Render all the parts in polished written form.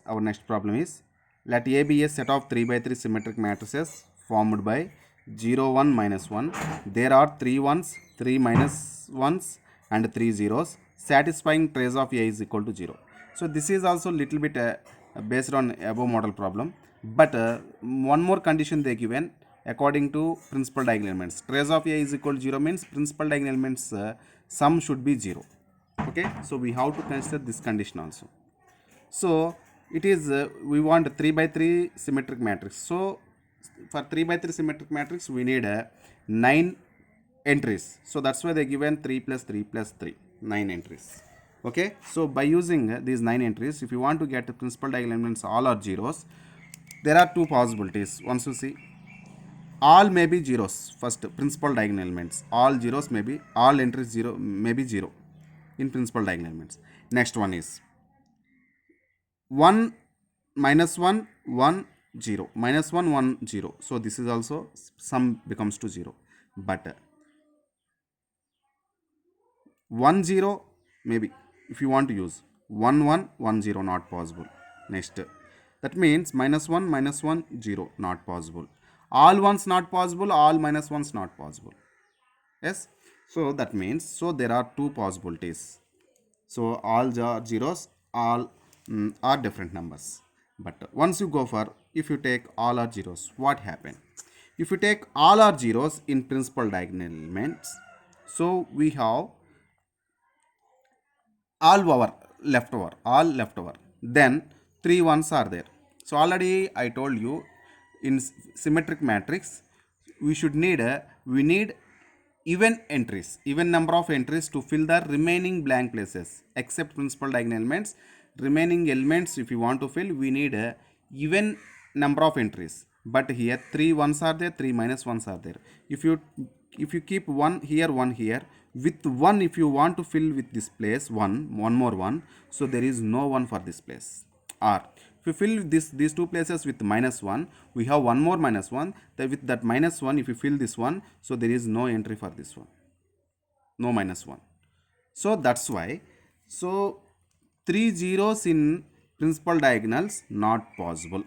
our next problem is, let A be a set of 3 by 3 symmetric matrices formed by 0 1 minus 1. There are 3 ones, 3 minus ones and 3 zeros satisfying trace of A is equal to 0. So this is also little bit based on above model problem, but one more condition they given according to principal diagonal elements. Trace of A is equal to 0 means principal diagonal elements sum should be 0. Okay, so we have to consider this condition also. So it is we want 3 by 3 symmetric matrix. So for 3 by 3 symmetric matrix we need 9 entries. So that's why they given 3 plus 3 plus 3, 9 entries. Okay, so by using these 9 entries, if you want to get the principal diagonal elements all are zeros, there are two possibilities. Once you see, all may be zeros. First, principal diagonal elements, all zeros may be, all entries 0 may be 0 in principal diagonal elements. Next one is 1 minus 1 1 0 minus 1 1 0. So this is also sum becomes to 0, but 1 0 maybe if you want to use 1 1 1 0 not possible. Next, that means minus 1 minus 1 0 not possible, all ones not possible, all minus ones not possible. Yes, so that means, so there are two possibilities. So all are zeros, all are different numbers. But once you go for, if you take all are zeros, what happen? If you take all are zeros in principal diagonal elements, so we have all over leftover, all leftover. Then 3 ones are there. So already I told you in symmetric matrix we should need we need even entries, even number of entries to fill the remaining blank places except principal diagonal elements. Remaining elements if you want to fill, we need a even number of entries. But here 3 ones are there, 3 minus ones are there. If you keep one here, one here, with one if you want to fill with this place one more one, so there is no one for this place. Or if you fill these two places with minus 1, we have one more minus 1. With that minus 1, if you fill this one, so there is no entry for this one, no minus 1. So that's why, so 3 zeros in principal diagonals not possible.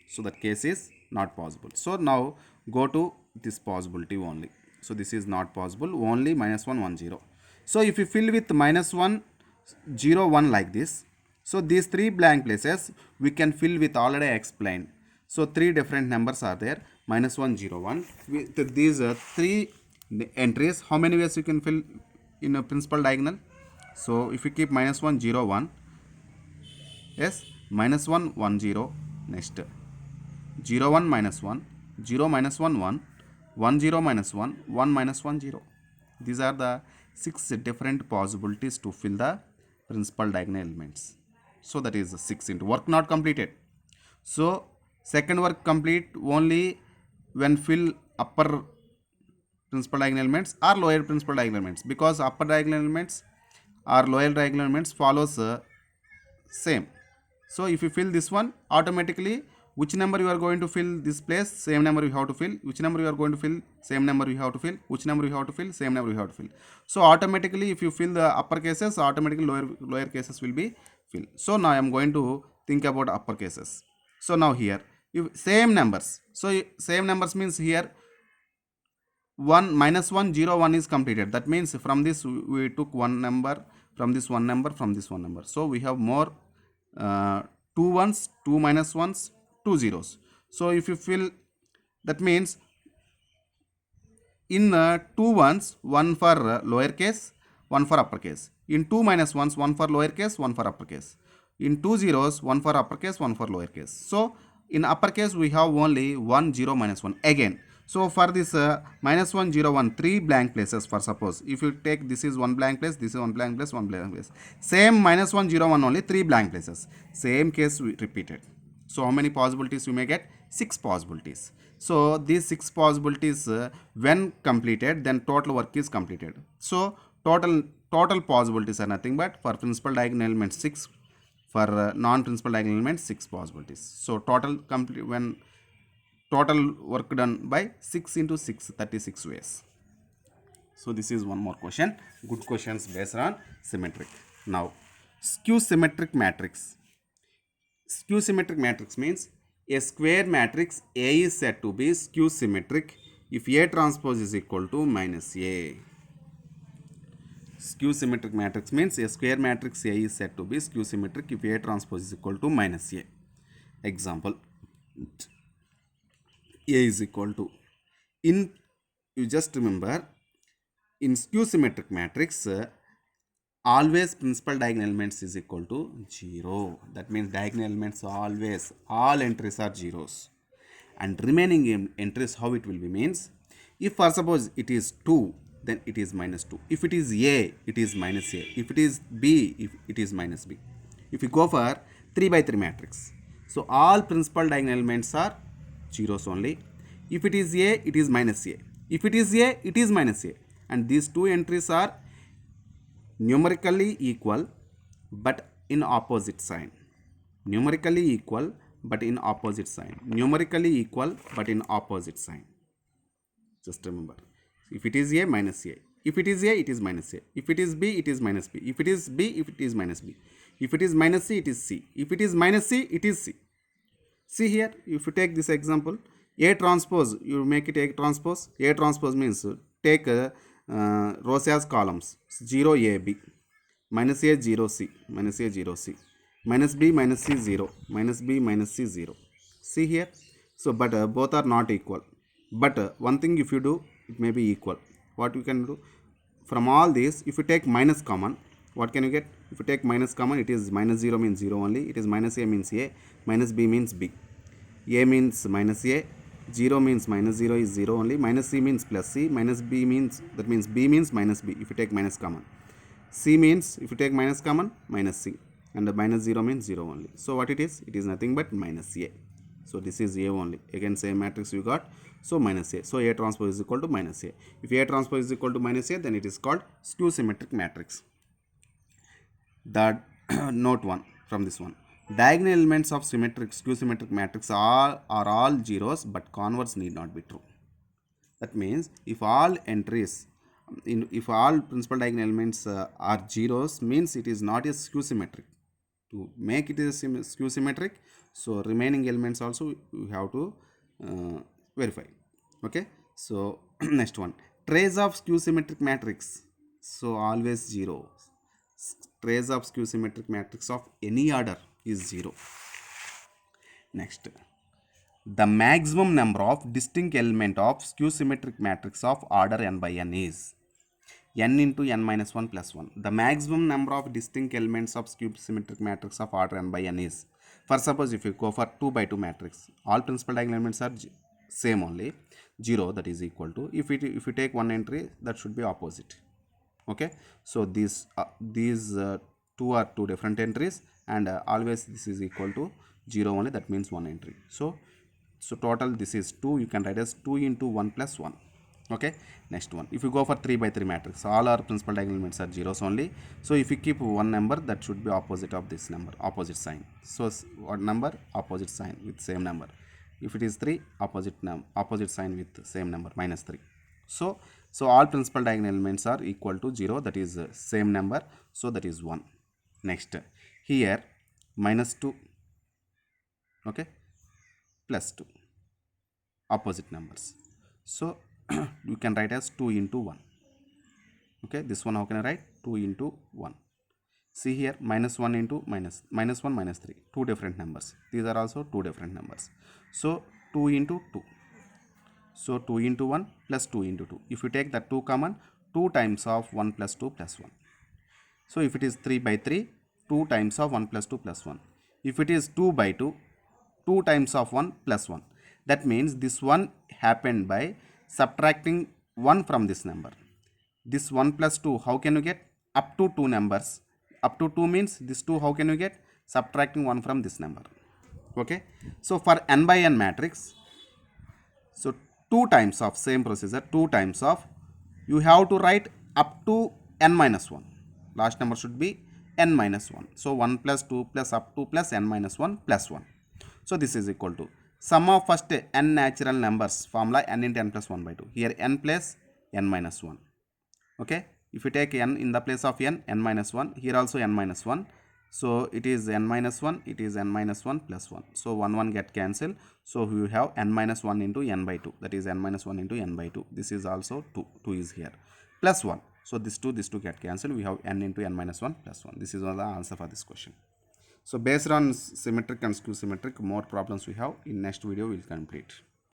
So that case is not possible. So now go to this possibility only. So this is not possible, only minus 1 1 0. So if you fill with minus 1 0 1 like this, so these three blank places we can fill with already explained. So three different numbers are there, minus 1 0 1. With these three entries, how many ways you can fill in a principal diagonal? So if you keep minus 1 0 1, yes, minus 1 1 0, next 0 1 minus 1, 0 minus 1 1, 1 0 minus 1, 1 minus 1 0. These are the 6 different possibilities to fill the principal diagonal elements. So that is 6 into work not completed. So second work complete only when fill upper principal diagonal elements or lower principal diagonal elements, because upper diagonal elements or lower diagonal elements follows same. So if you fill this one, automatically which number you are going to fill this place, same number you have to fill. Which number you are going to fill, same number you have to fill. Which number you have to fill, same number you have to fill. So automatically if you fill the upper cases, automatically lower cases will be filled. So now I am going to think about upper cases. So now here if same numbers, so same numbers means here 1 minus 1 0 1 is completed. That means from this we took one number, from this one number, from this one number. So we have more 2 ones, 2 minus ones, 2 zeros. So if you fill, that means in 2 ones, one for lower case, one for upper case. In 2 minus ones, one for lower case, one for upper case. In 2 zeros, one for upper case, one for lower case. So in upper case we have only 1 0 minus 1 again. So for this minus 1 0 1, 3 blank places. For suppose if you take, this is one blank place, this is one blank place, one blank place, same minus 1 0 1 only 3 blank places, same case we repeated. So how many possibilities you may get? 6 possibilities. So these 6 possibilities when completed, then total work is completed. So total possibilities are nothing but for principal diagonal element 6, for non-principal diagonal element 6 possibilities. So total complete, when total work done by 6 into 6, 36 ways. So this is one more question. Good questions based on symmetric. Now skew symmetric matrix. Skew symmetric matrix means a square matrix A is said to be skew symmetric if A transpose is equal to minus A. Skew symmetric matrix means a square matrix A is said to be skew symmetric if A transpose is equal to minus A. Example, A is equal to, in, you just remember, in skew symmetric matrix, always principal diagonal elements is equal to 0. That means diagonal elements always, all entries are zeros. And remaining entries, how it will be means, if for suppose it is 2, then it is minus 2. If it is A, it is minus A. If it is B, if it is minus B. If you go for 3 by 3 matrix, so all principal diagonal elements are zeros only. If it is A, it is minus A. If it is A, it is minus A. And these two entries are numerically equal but in opposite sign. Numerically equal but in opposite sign. Numerically equal but in opposite sign. Just remember. If it is A, minus A. If it is A, it is minus A. If it is B, it is minus B. If it is B, if it is minus B. If it is minus C, it is C. If it is minus C, it is C. See here, if you take this example, A transpose, you make it A transpose. A transpose means take rows as columns. 0 A, B. Minus A, 0 C. Minus A, 0 C. Minus B, minus C, 0. Minus B, minus C, 0. See here. So, but both are not equal. But one thing if you do, it may be equal. What you can do? From all these, if you take minus common, what can you get? If you take minus common, it is minus 0 means 0 only. It is minus A means A. Minus B means B. A means minus A. 0 means minus 0 is 0 only. Minus C means plus C. Minus B means, that means B means minus B if you take minus common. C means, if you take minus common, minus C. And the minus 0 means 0 only. So what it is? It is nothing but minus A. So this is A only. Again same matrix you got. So minus A. So A transpose is equal to minus A. If A transpose is equal to minus A, then it is called skew symmetric matrix. That note 1 from this one. Diagonal elements of skew symmetric matrix are all zeros, but converse need not be true. That means if all entries, if all principal diagonal elements are zeros, means it is not a skew symmetric. To make it a skew symmetric, so remaining elements also you have to verify. Okay, so next one, trace of skew symmetric matrix, so always 0. Trace of skew symmetric matrix of any order is 0. Next, the maximum number of distinct element of skew symmetric matrix of order n by n is n into n minus 1 plus 1. The maximum number of distinct elements of skew symmetric matrix of order n by n is, for suppose if you go for 2 by 2 matrix, all principal diagonal elements are same only, 0, that is equal to, if you take one entry, that should be opposite. Okay, so these two are two different entries, and always this is equal to 0 only, that means one entry. So total this is 2, you can write as 2 into 1 plus 1. Okay, next one, if you go for 3 by 3 matrix, all our principal diagonal elements are zeros only. So if you keep one number, that should be opposite of this number, opposite sign. So what number? Opposite sign with same number. If it is 3, opposite sign with same number, minus 3. So all principal diagonal elements are equal to 0, that is same number, so that is 1. Next, here minus 2, okay, plus 2, opposite numbers. So you can write as 2 into 1. Okay, this one how can I write? 2 into 1. See here, minus 1 into minus 1 minus 3, two different numbers. These are also two different numbers. So 2 into 2. So 2 into 1 plus 2 into 2. If you take that 2 common, 2 times of 1 plus 2 plus 1. So if it is 3 by 3, 2 times of 1 plus 2 plus 1. If it is 2 by 2, 2 times of 1 plus 1. That means this one happened by subtracting 1 from this number. This 1 plus 2, how can you get? Up to 2 numbers. Up to 2 means this 2, how can you get? Subtracting 1 from this number. Okay. So for n by n matrix, so 2 times of same procedure, 2 times of, you have to write up to n minus 1. Last number should be n minus 1. So 1 plus 2 plus up to plus n minus 1 plus 1. So this is equal to sum of first n natural numbers, formula n into n plus 1 by 2. Here n plus n minus 1. Okay. If you take n in the place of n minus 1, here also n minus 1. So it is n minus 1, it is n minus 1 plus 1. So 1 1 get cancelled. So we have n minus 1 into n by 2, that is n minus 1 into n by 2. This is also 2, 2 is here, plus 1. So this 2 get cancelled. We have n into n minus 1 plus 1. This is the answer for this question. So based on symmetric and skew symmetric, more problems we have. In next video we will complete.